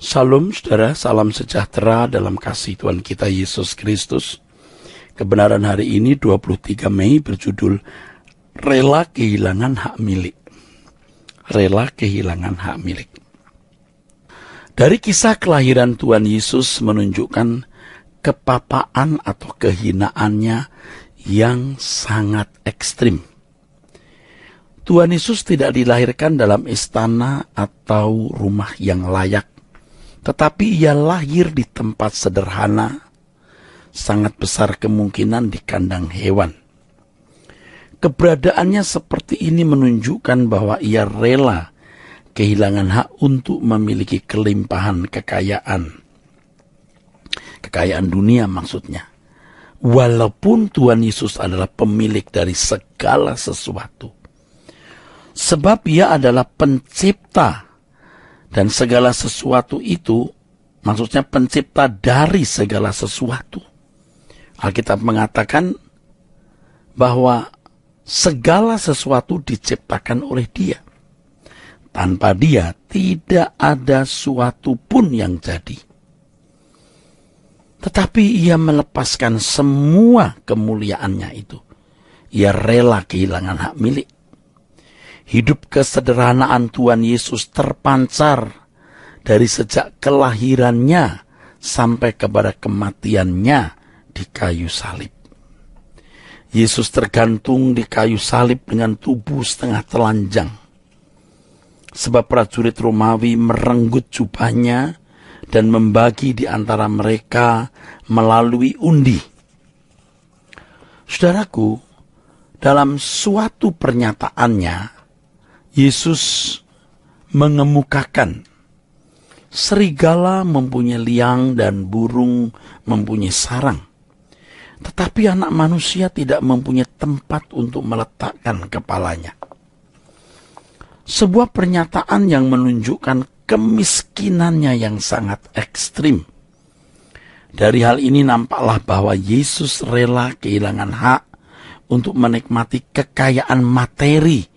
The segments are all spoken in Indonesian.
Salam saudara, salam sejahtera dalam kasih Tuhan kita Yesus Kristus. Kebenaran hari ini 23 Mei berjudul Rela Kehilangan Hak Milik. Rela kehilangan hak milik. Dari kisah kelahiran Tuhan Yesus menunjukkan kepapaan atau kehinaannya yang sangat ekstrim. Tuhan Yesus tidak dilahirkan dalam istana atau rumah yang layak, tetapi ia lahir di tempat sederhana, sangat besar kemungkinan di kandang hewan. Keberadaannya seperti ini menunjukkan bahwa ia rela kehilangan hak untuk memiliki kelimpahan kekayaan. Kekayaan dunia maksudnya. Walaupun Tuhan Yesus adalah pemilik dari segala sesuatu. Sebab ia adalah pencipta. Dan segala sesuatu itu, maksudnya pencipta dari segala sesuatu. Alkitab mengatakan bahwa segala sesuatu diciptakan oleh Dia. Tanpa Dia tidak ada suatu pun yang jadi. Tetapi Ia melepaskan semua kemuliaannya itu. Ia rela kehilangan hak milik. Hidup kesederhanaan Tuhan Yesus terpancar dari sejak kelahirannya sampai kepada kematiannya di kayu salib. Yesus tergantung di kayu salib dengan tubuh setengah telanjang. Sebab prajurit Romawi merenggut jubahnya dan membagi di antara mereka melalui undi. Saudaraku, dalam suatu pernyataannya, Yesus mengemukakan serigala mempunyai liang dan burung mempunyai sarang. Tetapi anak manusia tidak mempunyai tempat untuk meletakkan kepalanya. Sebuah pernyataan yang menunjukkan kemiskinannya yang sangat ekstrim. Dari hal ini nampaklah bahwa Yesus rela kehilangan hak untuk menikmati kekayaan materi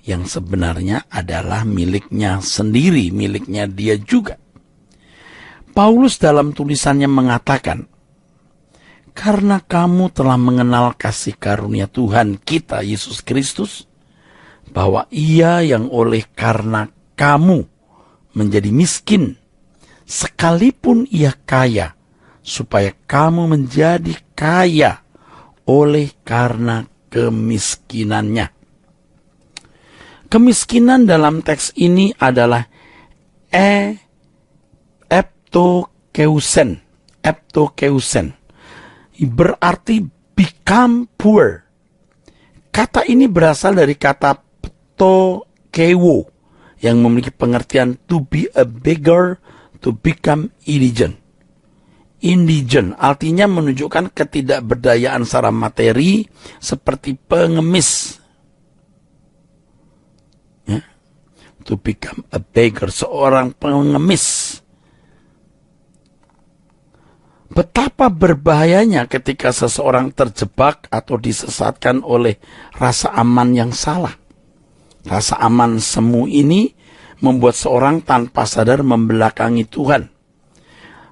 yang sebenarnya adalah miliknya sendiri, miliknya dia juga. Paulus dalam tulisannya mengatakan, karena kamu telah mengenal kasih karunia Tuhan kita Yesus Kristus, bahwa Ia yang oleh karena kamu menjadi miskin, sekalipun Ia kaya, supaya kamu menjadi kaya oleh karena kemiskinannya. Kemiskinan dalam teks ini adalah eptokeusen. Berarti become poor. Kata ini berasal dari kata ptokewo yang memiliki pengertian to be a beggar, to become indigent. Indigent artinya menunjukkan ketidakberdayaan secara materi seperti pengemis. Ya. To become a beggar, seorang pengemis. Betapa berbahayanya ketika seseorang terjebak atau disesatkan oleh rasa aman yang salah. Rasa aman semu ini membuat seorang tanpa sadar membelakangi Tuhan.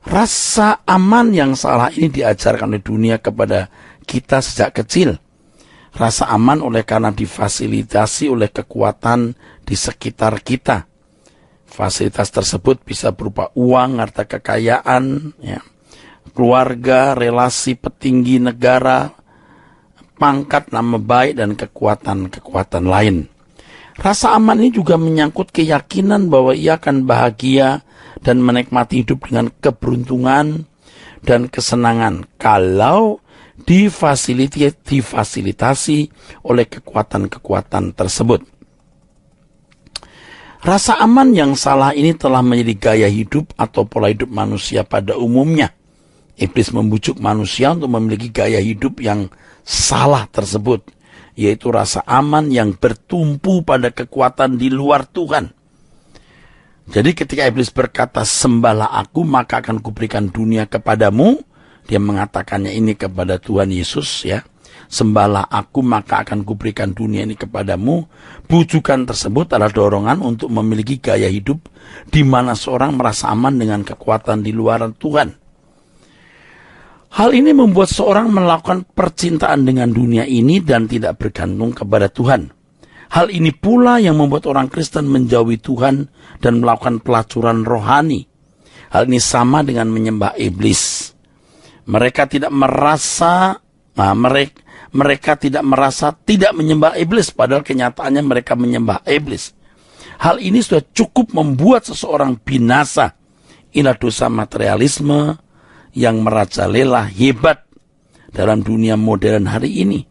Rasa aman yang salah ini diajarkan oleh dunia kepada kita sejak kecil. Rasa aman oleh karena difasilitasi oleh kekuatan di sekitar kita. Fasilitas tersebut bisa berupa uang, harta kekayaan, ya, keluarga, relasi petinggi negara, pangkat, nama baik, dan kekuatan-kekuatan lain. Rasa aman ini juga menyangkut keyakinan bahwa ia akan bahagia dan menikmati hidup dengan keberuntungan dan kesenangan kalau difasilitasi oleh kekuatan-kekuatan tersebut. Rasa aman yang salah ini telah menjadi gaya hidup atau pola hidup manusia pada umumnya. Iblis membujuk manusia untuk memiliki gaya hidup yang salah tersebut, yaitu rasa aman yang bertumpu pada kekuatan di luar Tuhan. Jadi ketika iblis berkata, sembahlah aku maka akan kuberikan dunia kepadamu, dia mengatakannya ini kepada Tuhan Yesus, ya. sembahlah aku maka akan kuberikan dunia ini kepadamu. Bujukan tersebut adalah dorongan untuk memiliki gaya hidup di mana seorang merasa aman dengan kekuatan di luar Tuhan. Hal ini membuat seorang melakukan percintaan dengan dunia ini dan tidak bergantung kepada Tuhan. Hal ini pula yang membuat orang Kristen menjauhi Tuhan dan melakukan pelacuran rohani. Hal ini sama dengan menyembah iblis. Mereka tidak merasa tidak menyembah iblis, padahal kenyataannya mereka menyembah iblis. Hal ini sudah cukup membuat seseorang binasa. Inilah dosa materialisme yang merajalela hebat dalam dunia modern hari ini.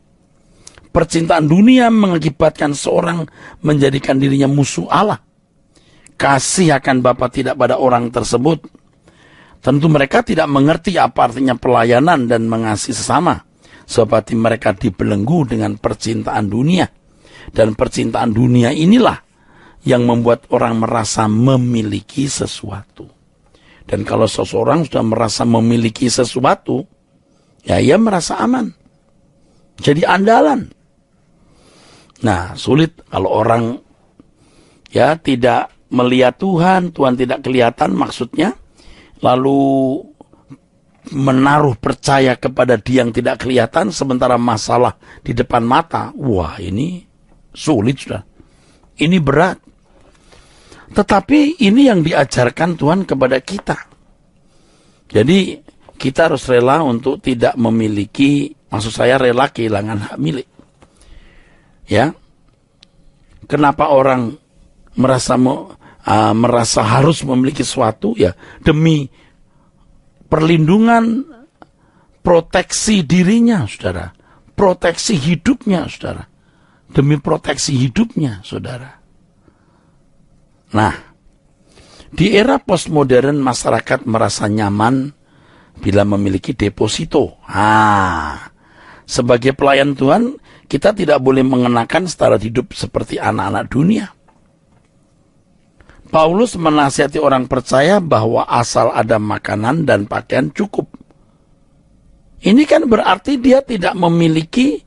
Percintaan dunia mengakibatkan seorang menjadikan dirinya musuh Allah. Kasih akan Bapa tidak pada orang tersebut. Tentu mereka tidak mengerti apa artinya pelayanan dan mengasihi sesama. Seperti mereka dibelenggu dengan percintaan dunia. Dan percintaan dunia inilah yang membuat orang merasa memiliki sesuatu. Dan kalau seseorang sudah merasa memiliki sesuatu, ya ia merasa aman. Jadi andalan. Nah, sulit kalau orang ya tidak melihat Tuhan, Tuhan tidak kelihatan maksudnya, lalu menaruh percaya kepada dia yang tidak kelihatan, sementara masalah di depan mata. Wah, ini sulit sudah. Ini berat. Tetapi ini yang diajarkan Tuhan kepada kita. Jadi kita harus rela untuk tidak memiliki, maksud saya rela kehilangan hak milik. Ya, kenapa orang merasa harus memiliki sesuatu? Ya, demi perlindungan, proteksi dirinya, saudara. Proteksi hidupnya, saudara. Demi proteksi hidupnya, saudara. Nah, di era postmodern masyarakat merasa nyaman bila memiliki deposito. Sebagai pelayan Tuhan, kita tidak boleh mengenakan standar hidup seperti anak-anak dunia. Paulus menasihati orang percaya bahwa asal ada makanan dan pakaian cukup. Ini kan berarti dia tidak memiliki,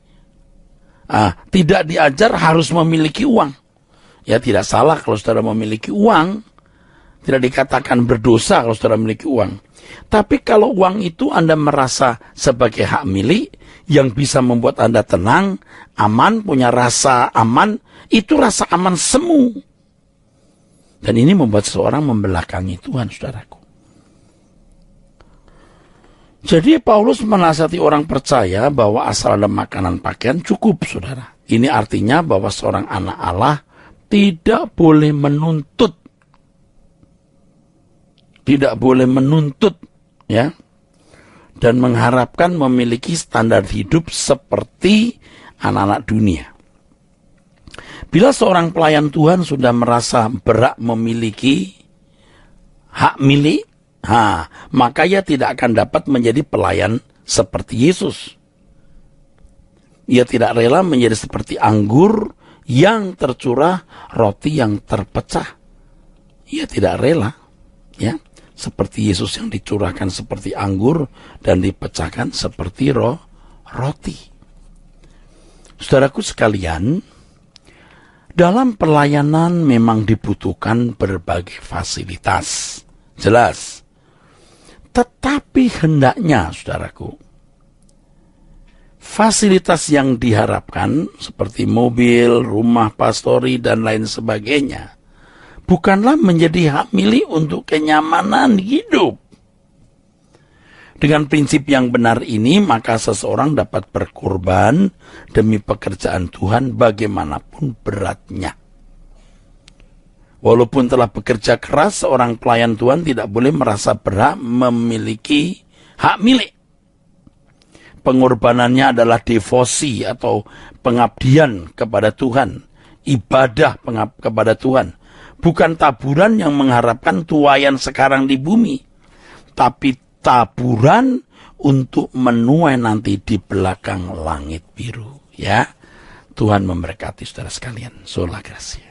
tidak diajar harus memiliki uang. Ya tidak salah kalau saudara memiliki uang, tidak dikatakan berdosa kalau saudara memiliki uang. Tapi kalau uang itu Anda merasa sebagai hak milik, yang bisa membuat Anda tenang, aman, punya rasa aman, itu rasa aman semu. Dan ini membuat seseorang membelakangi Tuhan, saudaraku. Jadi Paulus menasihati orang percaya bahwa asal ada makanan pakaian cukup, saudara. Ini artinya bahwa seorang anak Allah tidak boleh menuntut. Tidak boleh menuntut, ya. Dan mengharapkan memiliki standar hidup seperti anak-anak dunia. Bila seorang pelayan Tuhan sudah merasa berhak memiliki hak milik, maka ia tidak akan dapat menjadi pelayan seperti Yesus. Ia tidak rela menjadi seperti anggur yang tercurah, roti yang terpecah. Ia tidak rela, ya. Seperti Yesus yang dicurahkan seperti anggur dan dipecahkan seperti roti. Saudaraku sekalian, dalam pelayanan memang dibutuhkan berbagai fasilitas. Jelas. Tetapi hendaknya, saudaraku, fasilitas yang diharapkan seperti mobil, rumah pastori, dan lain sebagainya bukanlah menjadi hak milik untuk kenyamanan hidup. Dengan prinsip yang benar ini, maka seseorang dapat berkorban demi pekerjaan Tuhan bagaimanapun beratnya. Walaupun telah bekerja keras, seorang pelayan Tuhan tidak boleh merasa berhak memiliki hak milik. Pengorbanannya adalah devosi atau pengabdian kepada Tuhan, ibadah kepada Tuhan. Bukan taburan yang mengharapkan tuaian sekarang di bumi, tapi taburan untuk menuai nanti di belakang langit biru. Ya, Tuhan memberkati saudara sekalian. Sola Gracia.